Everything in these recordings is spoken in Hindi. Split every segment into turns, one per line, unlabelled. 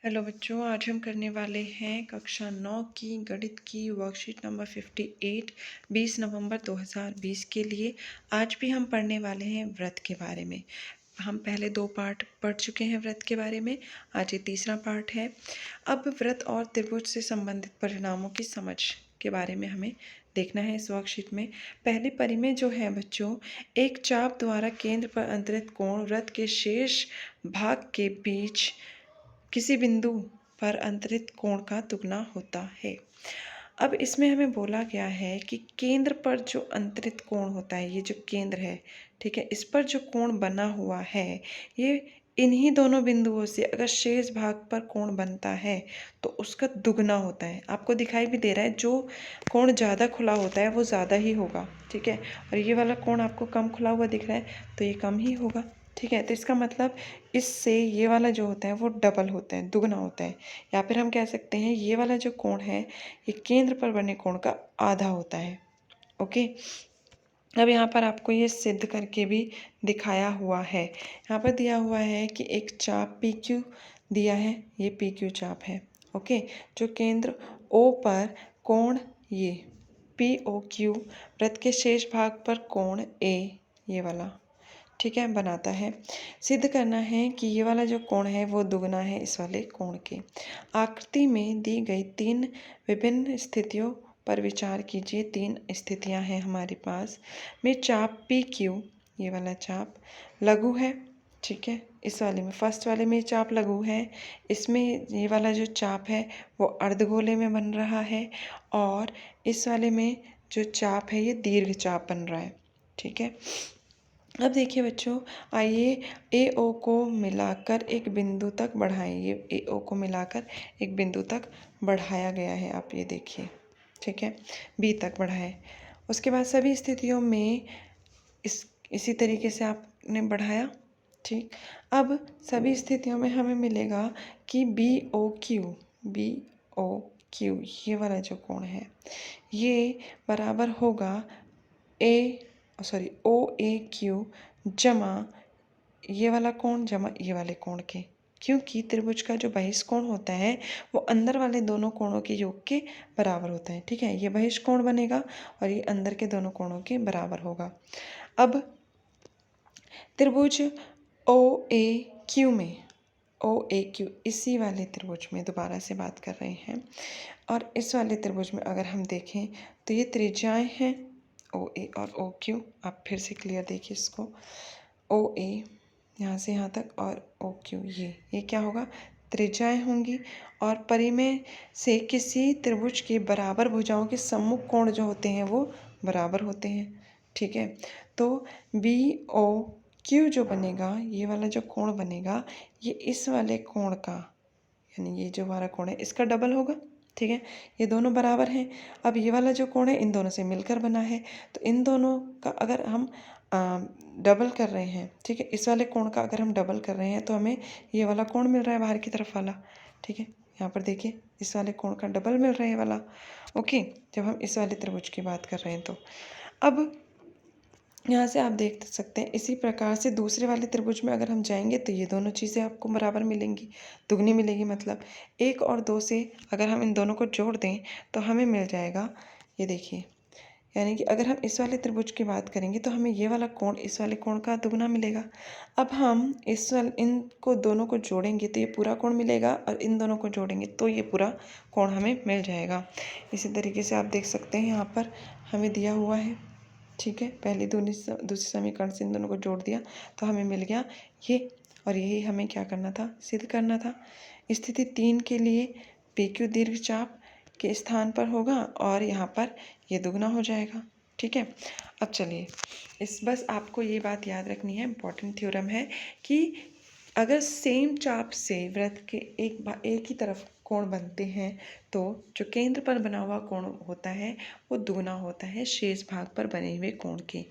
हेलो बच्चों, आज हम करने वाले हैं कक्षा 9 की गणित की वर्कशीट नंबर 58 20 नवंबर 2020 के लिए। आज भी हम पढ़ने वाले हैं व्रत के बारे में। हम पहले 2 पार्ट पढ़ चुके हैं व्रत के बारे में, आज ये तीसरा पार्ट है। अब व्रत और त्रिभुज से संबंधित परिणामों की समझ के बारे में हमें देखना है इस वर्कशीट में। पहली परी में जो है बच्चों, एक चाप द्वारा केंद्र पर अंतरित कोण वृत्त के शेष भाग के बीच किसी बिंदु पर अंतरित कोण का दुगना होता है। अब इसमें हमें बोला गया है कि केंद्र पर जो अंतरित कोण होता है, ये जो केंद्र है, ठीक है, इस पर जो कोण बना हुआ है, ये इन्हीं दोनों बिंदुओं से अगर शेष भाग पर कोण बनता है तो उसका दुगना होता है। आपको दिखाई भी दे रहा है, जो कोण ज़्यादा खुला होता है वो ज़्यादा ही होगा, ठीक है, और ये वाला कोण आपको कम खुला हुआ दिख रहा है तो ये कम ही होगा, ठीक है। तो इसका मतलब इससे ये वाला जो होता है वो डबल होता है, दुगना होता है। या फिर हम कह सकते हैं ये वाला जो कोण है ये केंद्र पर बने कोण का आधा होता है। ओके, अब यहाँ पर आपको ये सिद्ध करके भी दिखाया हुआ है। यहाँ पर दिया हुआ है कि एक चाप पी क्यू दिया है, ये पी क्यू चाप है। ओके, जो केंद्र ओ पर कोण ये पी ओ क्यू वृत्त के शेष भाग पर कोण ए, ये वाला, ठीक है, बनाता है। सिद्ध करना है कि ये वाला जो कोण है वो दुगना है इस वाले कोण के। आकृति में दी गई 3 विभिन्न स्थितियों पर विचार कीजिए। 3 स्थितियां हैं हमारे पास में। चाप पी क्यू, ये वाला चाप लघु है, ठीक है, इस वाले में, फर्स्ट वाले में चाप लघु है, इसमें ये वाला जो चाप है वो अर्धगोले में बन रहा है, और इस वाले में जो चाप है ये दीर्घ चाप बन रहा है, ठीक है। अब देखिए बच्चों, आइए ए ओ को मिलाकर एक बिंदु तक बढ़ाएं। ये ए ओ को मिलाकर एक बिंदु तक बढ़ाया गया है, आप ये देखिए, ठीक है, बी तक बढ़ाएं। उसके बाद सभी स्थितियों में इसी तरीके से आपने बढ़ाया, ठीक। अब सभी स्थितियों में हमें मिलेगा कि बी ओ क्यू ये वाला जो कोण है ये बराबर होगा ओ ए क्यू जमा ये वाला कोण जमा ये वाले कोण के, क्योंकि त्रिभुज का जो बहिष्कोण होता है वो अंदर वाले दोनों कोणों के योग के बराबर होता है, ठीक है। ये बहिष्कोण बनेगा और ये अंदर के दोनों कोणों के बराबर होगा। अब त्रिभुज ओ ए क्यू इसी वाले त्रिभुज में दोबारा से बात कर रहे हैं, और इस वाले त्रिभुज में अगर हम देखें तो ये त्रिज्याएं हैं ओ ए और ओ क्यू। आप फिर से क्लियर देखिए इसको, ओ ए यहाँ से यहाँ तक और ओ क्यू, ये क्या होगा, त्रिज्याएं होंगी, और परिमेय से किसी त्रिभुज के बराबर भुजाओं के सम्मुख कोण जो होते हैं वो बराबर होते हैं, ठीक है। तो बी ओ क्यू जो बनेगा, ये वाला जो कोण बनेगा, ये इस वाले कोण का, यानी ये जो हमारा कोण है इसका डबल होगा, ठीक है। ये दोनों बराबर हैं। अब ये वाला जो कोण है इन दोनों से मिलकर बना है, तो इन दोनों का अगर हम डबल कर रहे हैं, ठीक है, इस वाले कोण का अगर हम डबल कर रहे हैं तो हमें ये वाला कोण मिल रहा है बाहर की तरफ वाला, ठीक है। यहाँ पर देखिए इस वाले कोण का डबल मिल रहा है वाला। ओके, जब हम इस वाले त्रिभुज की बात कर रहे हैं तो अब यहाँ से आप देख सकते हैं इसी प्रकार से दूसरे वाले त्रिभुज में अगर हम जाएंगे तो ये दोनों चीज़ें आपको बराबर मिलेंगी, दुगनी मिलेगी। मतलब 1 और 2 से अगर हम इन दोनों को जोड़ दें तो हमें मिल जाएगा, ये देखिए, यानी कि अगर हम इस वाले त्रिभुज की बात करेंगे तो हमें ये वाला कोण इस वाले कोण का दुगना मिलेगा। अब हम इनको दोनों को जोड़ेंगे तो ये पूरा कोण मिलेगा, और इन दोनों को जोड़ेंगे तो ये पूरा कोण हमें मिल जाएगा। इसी तरीके से आप देख सकते हैं यहाँ पर हमें दिया हुआ है, ठीक है, पहले दूसरे समीकरण से इन दोनों को जोड़ दिया तो हमें मिल गया ये, और यही हमें क्या करना था, सिद्ध करना था। स्थिति 3 के लिए पी क्यू दीर्घ चाप के स्थान पर होगा और यहाँ पर ये दुगना हो जाएगा, ठीक है। अब चलिए बस आपको ये बात याद रखनी है, इम्पॉर्टेंट थ्योरम है कि अगर सेम चाप से वृत्त के एक ही तरफ कोण बनते हैं तो जो केंद्र पर बना हुआ कोण होता है वो दुगना होता है शेष भाग पर बने हुए कोण के।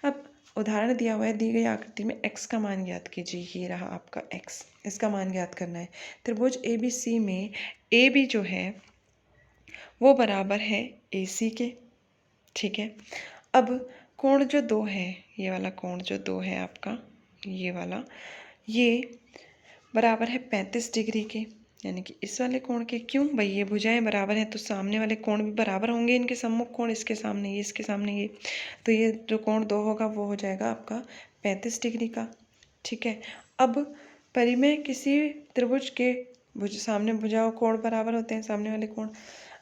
अब उदाहरण दिया हुआ है, दी गई आकृति में x का मान ज्ञात कीजिए। ये रहा आपका x, इसका मान ज्ञात करना है। त्रिभुज ए बी सी में ए बी जो है वो बराबर है ए सी के, ठीक है। अब कोण जो 2 है, ये वाला कोण जो 2 है आपका, ये वाला, ये बराबर है 35 डिग्री के, यानी कि इस वाले कोण के, क्यों भाई ये भुजाएं बराबर हैं तो सामने वाले कोण भी बराबर होंगे, इनके सम्मुख कोण, इसके सामने ये, इसके सामने ये, तो ये जो कोण 2 होगा वो हो जाएगा आपका 35 डिग्री का। ठीक है, अब परिमेय किसी त्रिभुज के सामने भुजाओं कोण बराबर होते हैं, सामने वाले कोण।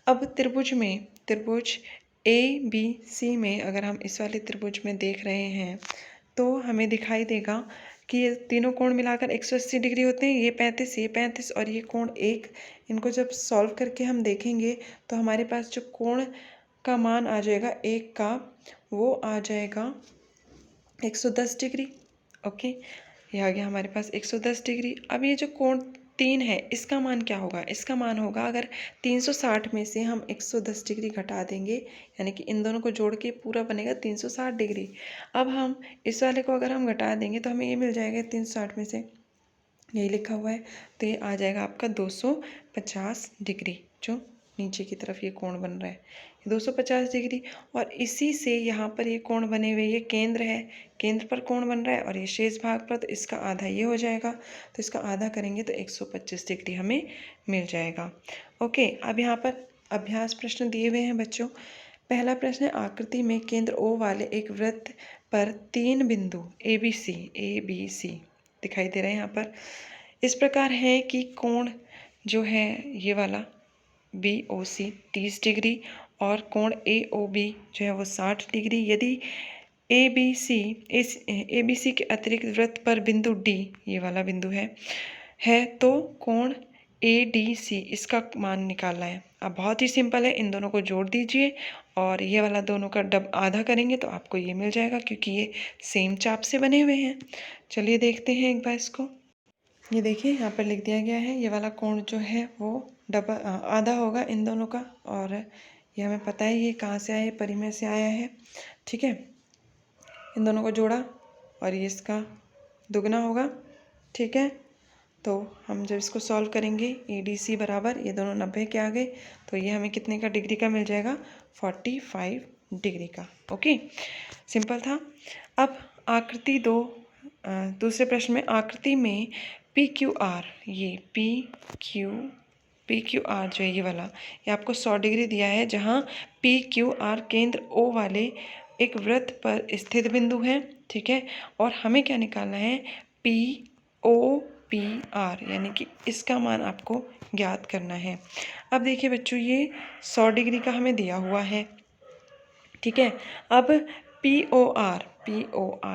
अब त्रिभुज में, त्रिभुज ABC में अगर हम इस वाले त्रिभुज में देख रहे हैं तो हमें दिखाई देगा कि ये तीनों कोण मिलाकर 180 डिग्री होते हैं, ये 35 और ये कोण 1। इनको जब सॉल्व करके हम देखेंगे तो हमारे पास जो कोण का मान आ जाएगा 1 का, वो आ जाएगा 110 डिग्री। ओके, ये आ गया हमारे पास 110 डिग्री। अब ये जो कोण 3 है, इसका मान क्या होगा? इसका मान होगा, अगर 360 में से हम 110 डिग्री घटा देंगे, यानी कि इन दोनों को जोड़ के पूरा बनेगा 360 डिग्री। अब हम इस वाले को अगर हम घटा देंगे तो हमें ये मिल जाएगा 360 में से, यही लिखा हुआ है, तो ये आ जाएगा आपका 250 डिग्री। जो नीचे की तरफ ये कोण बन रहा है, ये 250 डिग्री। और इसी से यहाँ पर ये कोण बने हुए, ये केंद्र है, केंद्र पर कोण बन रहा है और ये शेष भाग पर, तो इसका आधा ये हो जाएगा, तो इसका आधा करेंगे तो 125 डिग्री हमें मिल जाएगा। ओके, अब यहाँ पर अभ्यास प्रश्न दिए हुए हैं बच्चों। पहला प्रश्न है, आकृति में केंद्र O वाले एक वृत्त पर 3 बिंदु ABC दिखाई दे रहे हैं यहाँ पर, इस प्रकार है कि कोण जो है ये वाला BOC 30 डिग्री और कोण AOB जो है वो 60 डिग्री। यदि ABC के अतिरिक्त वृत्त पर बिंदु D, ये वाला बिंदु है तो कोण ADC इसका मान निकालना है। अब बहुत ही सिंपल है, इन दोनों को जोड़ दीजिए और ये वाला दोनों का आधा करेंगे तो आपको ये मिल जाएगा, क्योंकि ये सेम चाप से बने हुए हैं। चलिए देखते हैं एक बार इसको। ये देखिए यहाँ पर लिख दिया गया है, ये वाला कोण जो है वो आधा होगा इन दोनों का, और ये हमें पता है ये कहाँ से आया है, परिमेय से आया है। ठीक है, इन दोनों को जोड़ा और ये इसका दुगना होगा। ठीक है, तो हम जब इसको सॉल्व करेंगे, ADC बराबर ये दोनों 90 के आ गए, तो ये हमें कितने का डिग्री का मिल जाएगा? 45 डिग्री का। ओके, सिंपल था। अब आकृति 2, दूसरे प्रश्न में, आकृति में PQR, ये PQR जो है ये वाला, ये आपको 100 डिग्री दिया है, जहाँ PQR केंद्र O वाले एक वृत्त पर स्थित बिंदु है। ठीक है, और हमें क्या निकालना है? POPR, यानी कि इसका मान आपको ज्ञात करना है। अब देखिए बच्चों, ये 100 डिग्री का हमें दिया हुआ है। ठीक है, अब POR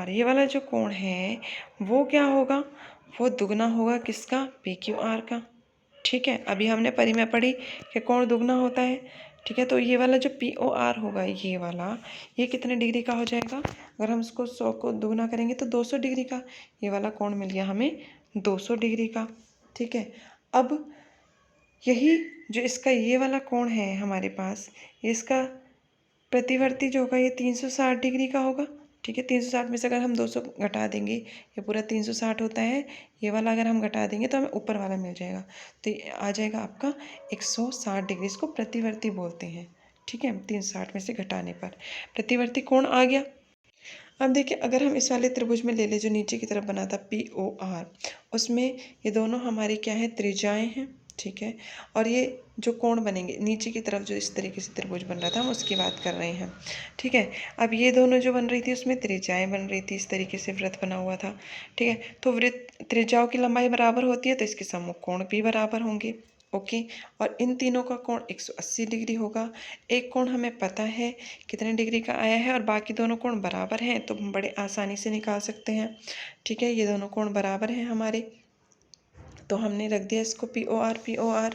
ये वाला जो कोण है वो क्या होगा? वो दुगना होगा किसका? PQR का। ठीक है, अभी हमने परिमेय पढ़ी कि कोण दुगना होता है। ठीक है, तो ये वाला जो POR होगा, ये वाला, ये कितने डिग्री का हो जाएगा? अगर हम इसको 100 को दुगना करेंगे तो 200 डिग्री का, ये वाला कोण मिल गया हमें 200 डिग्री का। ठीक है, अब यही जो इसका ये वाला कोण है हमारे पास, इसका प्रतिवर्ती जो होगा ये 360 डिग्री का होगा। ठीक है, 360 में से अगर हम 200 घटा देंगे, ये पूरा 360 होता है, ये वाला अगर हम घटा देंगे तो हमें ऊपर वाला मिल जाएगा, तो ये आ जाएगा आपका 160 डिग्री। इसको प्रतिवर्ती बोलते हैं। ठीक है, 360 में से घटाने पर प्रतिवर्ती कोण आ गया। अब देखिए, अगर हम इस वाले त्रिभुज में ले लें जो नीचे की तरफ बना था POR, उसमें ये दोनों हमारी क्या है? त्रिज्याएं हैं। ठीक है, और ये जो कोण बनेंगे नीचे की तरफ, जो इस तरीके से त्रिभुज बन रहा था, हम उसकी बात कर रहे हैं। ठीक है, अब ये दोनों जो बन रही थी उसमें त्रिज्याएं बन रही थी, इस तरीके से वृत्त बना हुआ था। ठीक है, तो वृत्त त्रिज्याओं की लंबाई बराबर होती है, तो इसके सम्मुख कोण भी बराबर होंगे। ओके, और इन तीनों का कोण 180 डिग्री होगा। एक कोण हमें पता है कितने डिग्री का आया है और बाकी दोनों कोण बराबर हैं, तो हम बड़े आसानी से निकाल सकते हैं। ठीक है, ये दोनों कोण बराबर हैं हमारे, तो हमने रख दिया इसको POR।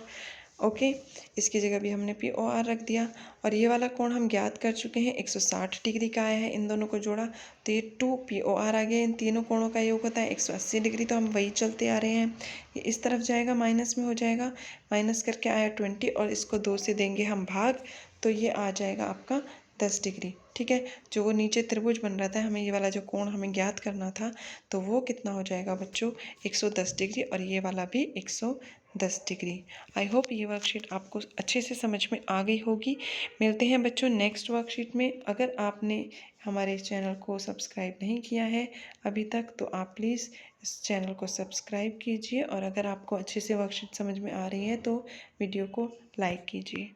ओके, इसकी जगह भी हमने POR रख दिया। और ये वाला कोण हम ज्ञात कर चुके हैं, 160 डिग्री का आया है, इन दोनों को जोड़ा तो ये 2 POR आ गया। इन तीनों कोणों का योग होता है 180 डिग्री, तो हम वही चलते आ रहे हैं। ये इस तरफ जाएगा, माइनस में हो जाएगा, माइनस करके आया 20 और इसको 2 से देंगे हम भाग, तो ये आ जाएगा आपका 10 डिग्री। ठीक है, जो वो नीचे त्रिभुज बन रहा था, हमें ये वाला जो कोण हमें ज्ञात करना था, तो वो कितना हो जाएगा बच्चों? 110 डिग्री, और ये वाला भी 110 डिग्री। आई होप ये वर्कशीट आपको अच्छे से समझ में आ गई होगी। मिलते हैं बच्चों नेक्स्ट वर्कशीट में। अगर आपने हमारे चैनल को सब्सक्राइब नहीं किया है अभी तक, तो आप प्लीज़ इस चैनल को सब्सक्राइब कीजिए और अगर आपको अच्छे से वर्कशीट समझ में आ रही है तो वीडियो को लाइक कीजिए।